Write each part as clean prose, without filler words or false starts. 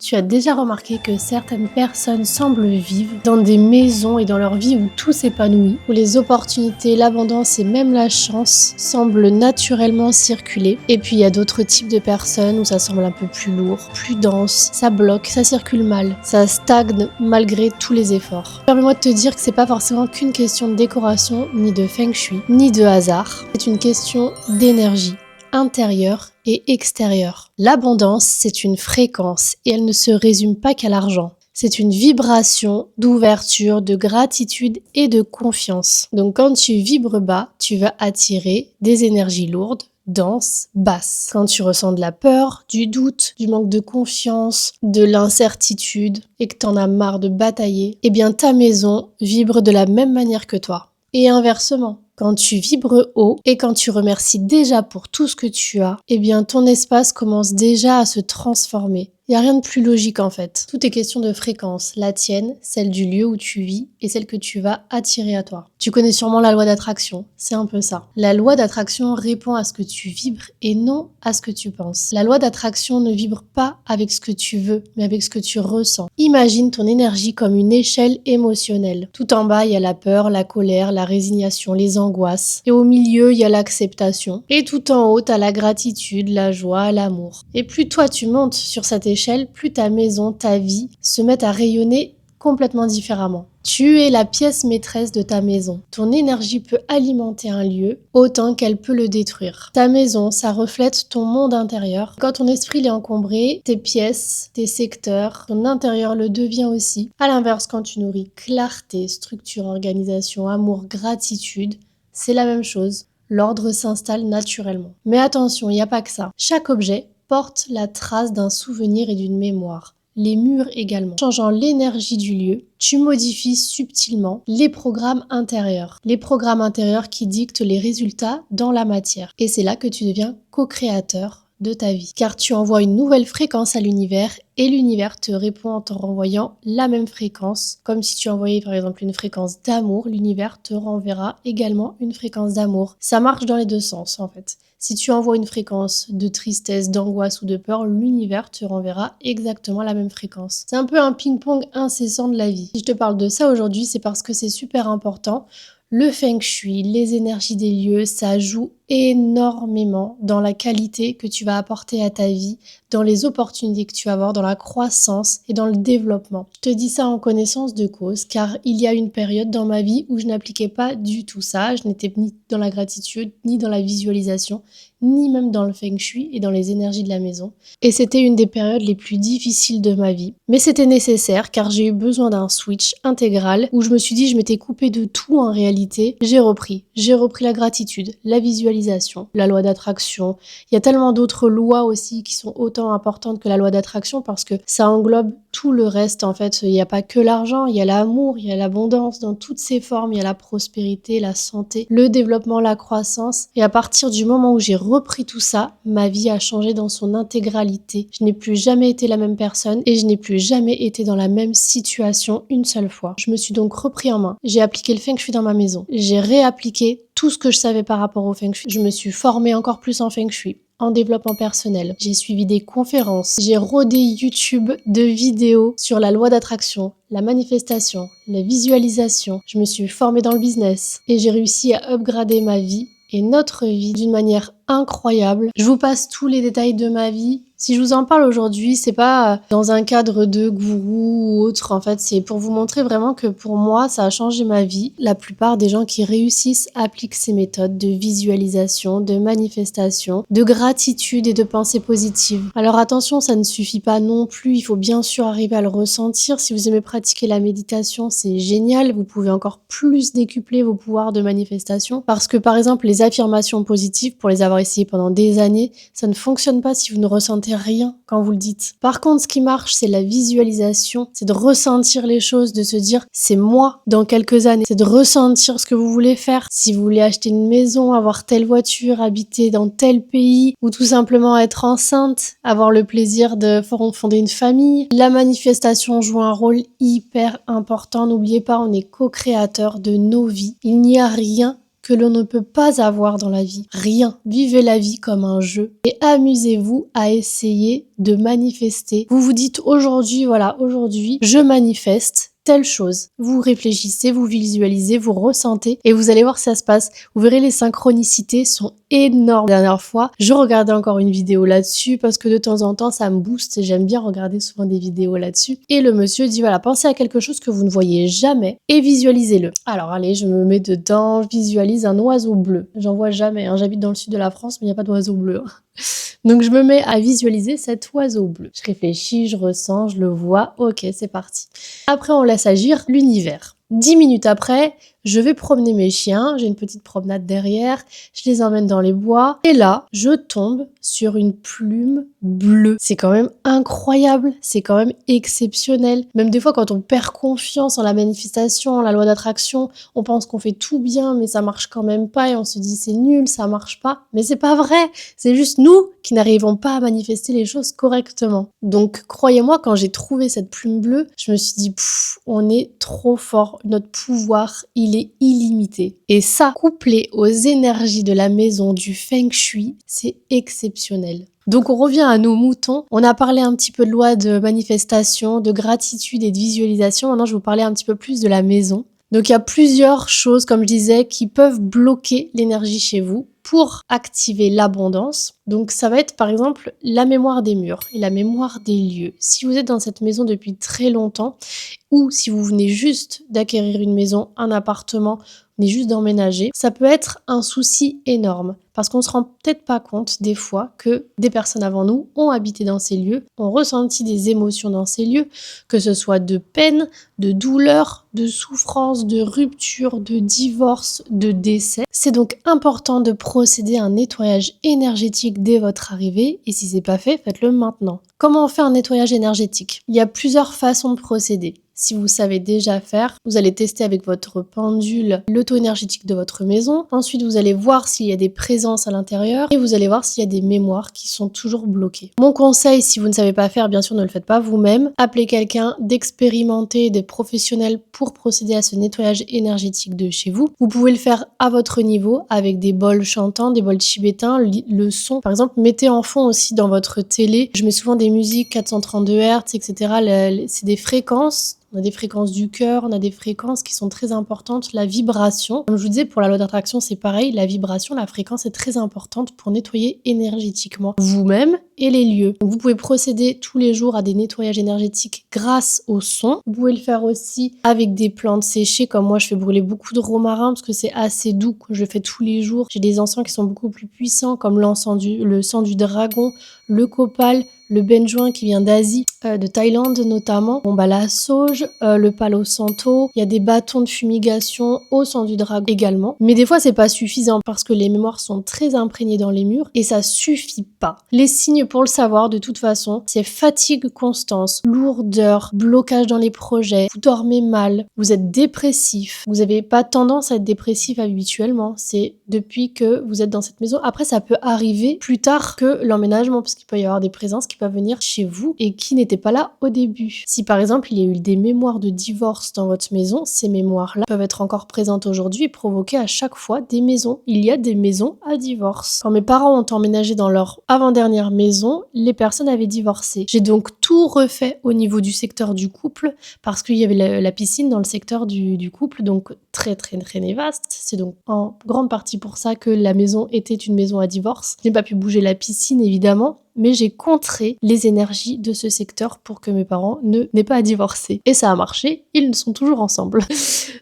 Tu as déjà remarqué que certaines personnes semblent vivre dans des maisons et dans leur vie où tout s'épanouit, où les opportunités, l'abondance et même la chance semblent naturellement circuler. Et puis il y a d'autres types de personnes où ça semble un peu plus lourd, plus dense, ça bloque, ça circule mal, ça stagne malgré tous les efforts. Permets-moi de te dire que c'est pas forcément qu'une question de décoration, ni de feng shui, ni de hasard. C'est une question d'énergie intérieure et extérieure. L'abondance, c'est une fréquence et elle ne se résume pas qu'à l'argent. C'est une vibration d'ouverture, de gratitude et de confiance. Donc quand tu vibres bas, tu vas attirer des énergies lourdes, denses, basses. Quand tu ressens de la peur, du doute, du manque de confiance, de l'incertitude et que t'en as marre de batailler, eh bien ta maison vibre de la même manière que toi. Et inversement, quand tu vibres haut et quand tu remercies déjà pour tout ce que tu as, eh bien ton espace commence déjà à se transformer. Il n'y a rien de plus logique en fait. Tout est question de fréquence, la tienne, celle du lieu où tu vis et celle que tu vas attirer à toi. Tu connais sûrement la loi d'attraction, c'est un peu ça. La loi d'attraction répond à ce que tu vibres et non à ce que tu penses. La loi d'attraction ne vibre pas avec ce que tu veux, mais avec ce que tu ressens. Imagine ton énergie comme une échelle émotionnelle. Tout en bas, il y a la peur, la colère, la résignation, les angoisses. Et au milieu, il y a l'acceptation. Et tout en haut, tu as la gratitude, la joie, l'amour. Et plus toi tu montes sur cette échelle, plus ta maison, ta vie se met à rayonner complètement différemment. Tu es la pièce maîtresse de ta maison. Ton énergie peut alimenter un lieu autant qu'elle peut le détruire. Ta maison, ça reflète ton monde intérieur. Quand ton esprit est encombré, tes pièces, tes secteurs, ton intérieur le devient aussi. À l'inverse, quand tu nourris clarté, structure, organisation, amour, gratitude, c'est la même chose. L'ordre s'installe naturellement. Mais attention, il n'y a pas que ça. Chaque objet porte la trace d'un souvenir et d'une mémoire. Les murs également. Changeant l'énergie du lieu, tu modifies subtilement les programmes intérieurs. Les programmes intérieurs qui dictent les résultats dans la matière. Et c'est là que tu deviens co-créateur de ta vie. Car tu envoies une nouvelle fréquence à l'univers et l'univers te répond en te renvoyant la même fréquence. Comme si tu envoyais par exemple une fréquence d'amour, l'univers te renverra également une fréquence d'amour. Ça marche dans les deux sens en fait. Si tu envoies une fréquence de tristesse, d'angoisse ou de peur, l'univers te renverra exactement la même fréquence. C'est un peu un ping-pong incessant de la vie. Si je te parle de ça aujourd'hui, c'est parce que c'est super important. Le feng shui, les énergies des lieux, ça joue énormément dans la qualité que tu vas apporter à ta vie, dans les opportunités que tu vas avoir, dans la croissance et dans le développement. Je te dis ça en connaissance de cause, car il y a une période dans ma vie où je n'appliquais pas du tout ça. Je n'étais ni dans la gratitude, ni dans la visualisation, ni même dans le feng shui et dans les énergies de la maison. Et c'était une des périodes les plus difficiles de ma vie. Mais c'était nécessaire car j'ai eu besoin d'un switch intégral où je me suis dit je m'étais coupée de tout en réalité. J'ai repris la gratitude, la visualisation, la loi d'attraction. Il y a tellement d'autres lois aussi qui sont autant importantes que la loi d'attraction parce que ça englobe tout le reste en fait. Il n'y a pas que l'argent, il y a l'amour, il y a l'abondance dans toutes ses formes, il y a la prospérité, la santé, le développement, la croissance. Et à partir du moment où j'ai repris tout ça, ma vie a changé dans son intégralité. Je n'ai plus jamais été la même personne et je n'ai plus jamais été dans la même situation une seule fois. Je me suis donc repris en main. J'ai appliqué le feng shui dans ma maison. J'ai réappliqué tout ce que je savais par rapport au feng shui. Je me suis formée encore plus en feng shui, en développement personnel. J'ai suivi des conférences. J'ai rodé YouTube de vidéos sur la loi d'attraction, la manifestation, la visualisation. Je me suis formée dans le business et j'ai réussi à upgrader ma vie et notre vie d'une manière incroyable. Je vous passe tous les détails de ma vie. Si je vous en parle aujourd'hui, c'est pas dans un cadre de gourou ou autre. En fait, c'est pour vous montrer vraiment que pour moi, ça a changé ma vie. La plupart des gens qui réussissent appliquent ces méthodes de visualisation, de manifestation, de gratitude et de pensée positive. Alors attention, ça ne suffit pas non plus. Il faut bien sûr arriver à le ressentir. Si vous aimez pratiquer la méditation, c'est génial. Vous pouvez encore plus décupler vos pouvoirs de manifestation. Parce que par exemple, les affirmations positives, pour les avoir essayées pendant des années, ça ne fonctionne pas si vous ne ressentez rien quand vous le dites. Par contre, ce qui marche, c'est la visualisation, c'est de ressentir les choses, de se dire c'est moi dans quelques années, c'est de ressentir ce que vous voulez faire. Si vous voulez acheter une maison, avoir telle voiture, habiter dans tel pays ou tout simplement être enceinte, avoir le plaisir de fonder une famille, la manifestation joue un rôle hyper important. N'oubliez pas, on est co-créateur de nos vies. Il n'y a rien que l'on ne peut pas avoir dans la vie. Rien. Vivez la vie comme un jeu et amusez-vous à essayer de manifester. Vous vous dites aujourd'hui, voilà, aujourd'hui, je manifeste telle chose. Vous réfléchissez, vous visualisez, vous ressentez et vous allez voir si ça se passe. Vous verrez, les synchronicités sont énormes. La dernière fois, je regardais encore une vidéo là-dessus parce que de temps en temps, ça me booste et j'aime bien regarder souvent des vidéos là-dessus. Et le monsieur dit, voilà, pensez à quelque chose que vous ne voyez jamais et visualisez-le. Alors allez, je me mets dedans, je visualise un oiseau bleu. J'en vois jamais, hein. J'habite dans le sud de la France, mais il n'y a pas d'oiseau bleu. Donc je me mets à visualiser cet oiseau bleu. Je réfléchis, je ressens, je le vois. Ok, c'est parti. Après, on laisse agir l'univers. 10 minutes après, je vais promener mes chiens, j'ai une petite promenade derrière, je les emmène dans les bois, et là, je tombe sur une plume bleue. C'est quand même incroyable, c'est quand même exceptionnel. Même des fois, quand on perd confiance en la manifestation, en la loi d'attraction, on pense qu'on fait tout bien, mais ça marche quand même pas, et on se dit c'est nul, ça marche pas. Mais c'est pas vrai, c'est juste nous qui n'arrivons pas à manifester les choses correctement. Donc, croyez-moi, quand j'ai trouvé cette plume bleue, je me suis dit, on est trop fort, notre pouvoir, il est illimité. Et ça, couplé aux énergies de la maison du Feng Shui, c'est exceptionnel. Donc on revient à nos moutons. On a parlé un petit peu de loi de manifestation, de gratitude et de visualisation. Maintenant, je vais vous parler un petit peu plus de la maison. Donc il y a plusieurs choses, comme je disais, qui peuvent bloquer l'énergie chez vous pour activer l'abondance. Donc ça va être par exemple la mémoire des murs et la mémoire des lieux. Si vous êtes dans cette maison depuis très longtemps ou si vous venez juste d'acquérir une maison, un appartement, on est juste d'emménager, ça peut être un souci énorme parce qu'on se rend peut-être pas compte des fois que des personnes avant nous ont habité dans ces lieux, ont ressenti des émotions dans ces lieux, que ce soit de peine, de douleur, de souffrance, de rupture, de divorce, de décès. C'est donc important de procéder à un nettoyage énergétique dès votre arrivée et si c'est pas fait, faites-le maintenant. Comment on fait un nettoyage énergétique? Il y a plusieurs façons de procéder. Si vous savez déjà faire, vous allez tester avec votre pendule le taux énergétique de votre maison. Ensuite, vous allez voir s'il y a des présences à l'intérieur et vous allez voir s'il y a des mémoires qui sont toujours bloquées. Mon conseil, si vous ne savez pas faire, bien sûr, ne le faites pas vous-même. Appelez quelqu'un d'expérimenté, des professionnels pour procéder à ce nettoyage énergétique de chez vous. Vous pouvez le faire à votre niveau avec des bols chantants, des bols tibétains, le son. Par exemple, mettez en fond aussi dans votre télé. Je mets souvent des musiques 432 Hz, etc. C'est des fréquences. On a des fréquences du cœur, on a des fréquences qui sont très importantes. La vibration, comme je vous disais, pour la loi d'attraction, c'est pareil. La vibration, la fréquence est très importante pour nettoyer énergétiquement vous-même et les lieux. Donc, vous pouvez procéder tous les jours à des nettoyages énergétiques grâce au son. Vous pouvez le faire aussi avec des plantes séchées, comme moi, je fais brûler beaucoup de romarin parce que c'est assez doux. Je le fais tous les jours. J'ai des encens qui sont beaucoup plus puissants, comme le sang du dragon, le copal, le benjoin qui vient d'Asie, de Thaïlande notamment. Bon la sauge, le palo santo, il y a des bâtons de fumigation au sang du dragon également. Mais des fois c'est pas suffisant parce que les mémoires sont très imprégnées dans les murs et ça suffit pas. Les signes pour le savoir de toute façon, c'est fatigue constante, lourdeur, blocage dans les projets, vous dormez mal, vous êtes dépressif, vous avez pas tendance à être dépressif habituellement, c'est depuis que vous êtes dans cette maison. Après ça peut arriver plus tard que l'emménagement parce qu'il peut y avoir des présences qui peuvent venir chez vous et qui n'étaient pas là au début. Si par exemple il y a eu des mémoires de divorce dans votre maison, ces mémoires-là peuvent être encore présentes aujourd'hui et provoquer à chaque fois des maisons. Il y a des maisons à divorce. Quand mes parents ont emménagé dans leur avant-dernière maison, les personnes avaient divorcé. J'ai donc tout refait au niveau du secteur du couple parce qu'il y avait la piscine dans le secteur du couple, donc très vaste. C'est donc en grande partie pour ça que la maison était une maison à divorce. Je n'ai pas pu bouger la piscine évidemment, mais j'ai contré les énergies de ce secteur pour que mes parents n'aient pas à divorcer. Et ça a marché, ils sont toujours ensemble.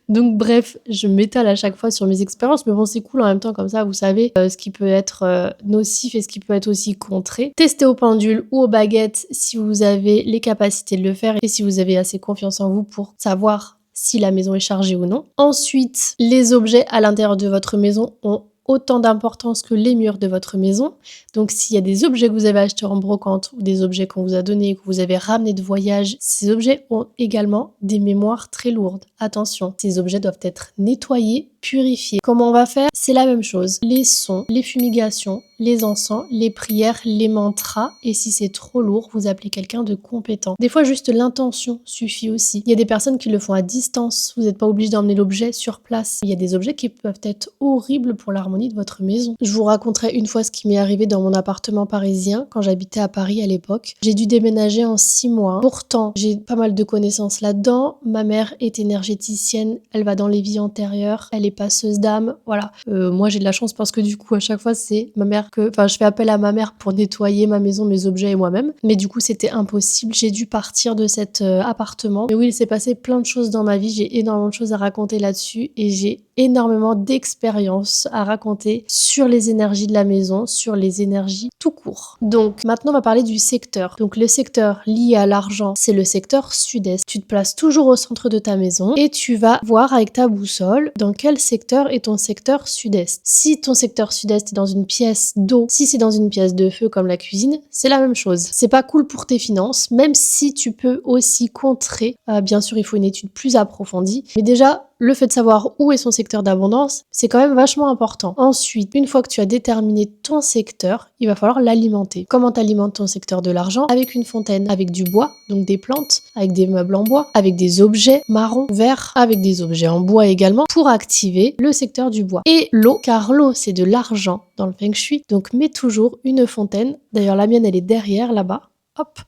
Donc bref, je m'étale à chaque fois sur mes expériences, mais bon c'est cool en même temps comme ça, vous savez ce qui peut être nocif et ce qui peut être aussi contré. Testez au pendule ou aux baguettes si vous avez les capacités de le faire et si vous avez assez confiance en vous pour savoir si la maison est chargée ou non. Ensuite, les objets à l'intérieur de votre maison ont autant d'importance que les murs de votre maison. Donc s'il y a des objets que vous avez achetés en brocante ou des objets qu'on vous a donnés, que vous avez ramenés de voyage, ces objets ont également des mémoires très lourdes. Attention, ces objets doivent être nettoyés purifier. Comment on va faire? C'est la même chose. Les sons, les fumigations, les encens, les prières, les mantras. Et si c'est trop lourd, vous appelez quelqu'un de compétent. Des fois, juste l'intention suffit aussi. Il y a des personnes qui le font à distance. Vous n'êtes pas obligé d'emmener l'objet sur place. Il y a des objets qui peuvent être horribles pour l'harmonie de votre maison. Je vous raconterai une fois ce qui m'est arrivé dans mon appartement parisien quand j'habitais à Paris à l'époque. J'ai dû déménager en 6 mois. Pourtant, j'ai pas mal de connaissances là-dedans. Ma mère est énergéticienne. Elle va dans les vies antérieures. Elle est passeuse d'âme. Voilà. Moi, j'ai de la chance parce que du coup, à chaque fois, c'est ma mère je fais appel à ma mère pour nettoyer ma maison, mes objets et moi-même. Mais du coup, c'était impossible. J'ai dû partir de cet appartement. Mais oui, il s'est passé plein de choses dans ma vie. J'ai énormément de choses à raconter là-dessus et j'ai énormément d'expériences à raconter sur les énergies de la maison, sur les énergies tout court. Donc maintenant on va parler du secteur. Donc le secteur lié à l'argent, c'est le secteur sud-est. Tu te places toujours au centre de ta maison et tu vas voir avec ta boussole dans quel secteur est ton secteur sud-est. Si ton secteur sud-est est dans une pièce d'eau, si c'est dans une pièce de feu comme la cuisine, c'est la même chose. C'est pas cool pour tes finances, même si tu peux aussi contrer. Bien sûr, il faut une étude plus approfondie, mais déjà le fait de savoir où est son secteur d'abondance, c'est quand même vachement important. Ensuite, une fois que tu as déterminé ton secteur, il va falloir l'alimenter. Comment t'alimentes ton secteur de l'argent? Avec une fontaine, avec du bois, donc des plantes, avec des meubles en bois, avec des objets marrons, verts, avec des objets en bois également, pour activer le secteur du bois. Et l'eau, car l'eau c'est de l'argent dans le Feng Shui, donc mets toujours une fontaine. D'ailleurs la mienne elle est derrière là-bas. Hop,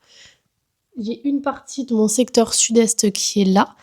j'ai une partie de mon secteur sud-est qui est là,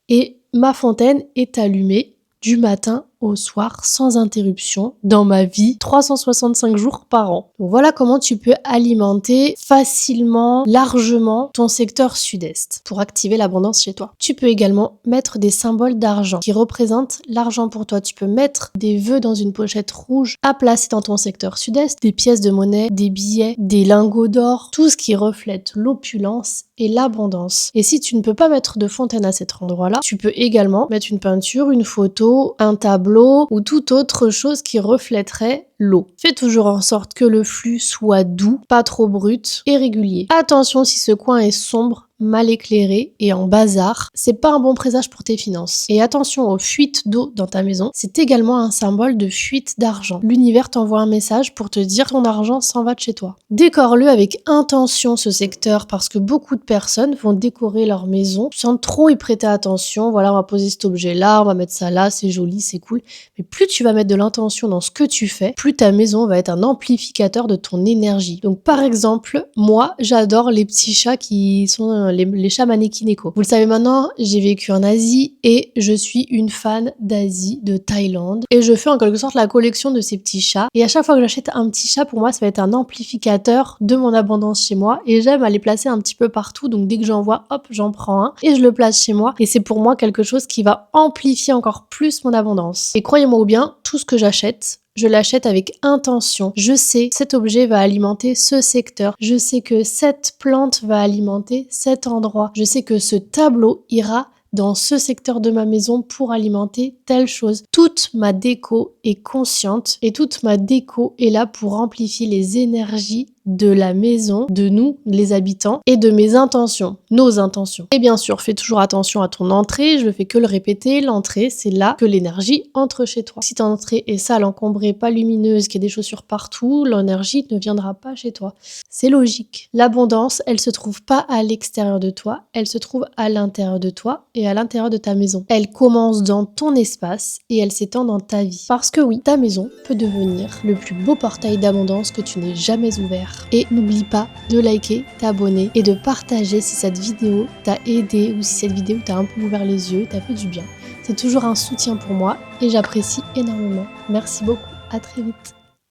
et ma fontaine est allumée du matin au soir sans interruption dans ma vie 365 jours par an. Donc voilà comment tu peux alimenter facilement, largement ton secteur sud-est pour activer l'abondance chez toi. Tu peux également mettre des symboles d'argent qui représentent l'argent pour toi. Tu peux mettre des vœux dans une pochette rouge à placer dans ton secteur sud-est, des pièces de monnaie, des billets, des lingots d'or, tout ce qui reflète l'opulence et l'abondance. Et si tu ne peux pas mettre de fontaine à cet endroit-là, tu peux également mettre une peinture, une photo, un tableau ou toute autre chose qui reflèterait l'eau. Fais toujours en sorte que le flux soit doux, pas trop brut et régulier. Attention si ce coin est sombre, mal éclairé et en bazar, c'est pas un bon présage pour tes finances. Et attention aux fuites d'eau dans ta maison, c'est également un symbole de fuite d'argent. L'univers t'envoie un message pour te dire ton argent s'en va de chez toi. Décore-le avec intention ce secteur parce que beaucoup de personnes vont décorer leur maison sans trop y prêter attention. Voilà, on va poser cet objet là, on va mettre ça là, c'est joli, c'est cool. Mais plus tu vas mettre de l'intention dans ce que tu fais, plus ta maison va être un amplificateur de ton énergie. Donc par exemple, moi j'adore les petits chats qui sont les chats Maneki-Neko. Vous le savez maintenant, j'ai vécu en Asie et je suis une fan d'Asie, de Thaïlande. Et je fais en quelque sorte la collection de ces petits chats. Et à chaque fois que j'achète un petit chat, pour moi, ça va être un amplificateur de mon abondance chez moi. Et j'aime aller placer un petit peu partout. Donc dès que j'en vois, hop, j'en prends un et je le place chez moi. Et c'est pour moi quelque chose qui va amplifier encore plus mon abondance. Et croyez-moi ou bien, tout ce que j'achète, je l'achète avec intention. Je sais, cet objet va alimenter ce secteur. Je sais que cette plante va alimenter cet endroit. Je sais que ce tableau ira dans ce secteur de ma maison pour alimenter telle chose. Toute ma déco est consciente et toute ma déco est là pour amplifier les énergies de la maison, de nous, les habitants, et de mes intentions, nos intentions. Et bien sûr, fais toujours attention à ton entrée, je ne fais que le répéter, l'entrée, c'est là que l'énergie entre chez toi. Si ton entrée est sale, encombrée, pas lumineuse, qu'il y a des chaussures partout, l'énergie ne viendra pas chez toi. C'est logique. L'abondance, elle se trouve pas à l'extérieur de toi, elle se trouve à l'intérieur de toi et à l'intérieur de ta maison. Elle commence dans ton espace et elle s'étend dans ta vie. Parce que oui, ta maison peut devenir le plus beau portail d'abondance que tu n'aies jamais ouvert. Et n'oublie pas de liker, t'abonner et de partager si cette vidéo t'a aidé ou si cette vidéo t'a un peu ouvert les yeux, t'a fait du bien. C'est toujours un soutien pour moi et j'apprécie énormément. Merci beaucoup, à très vite.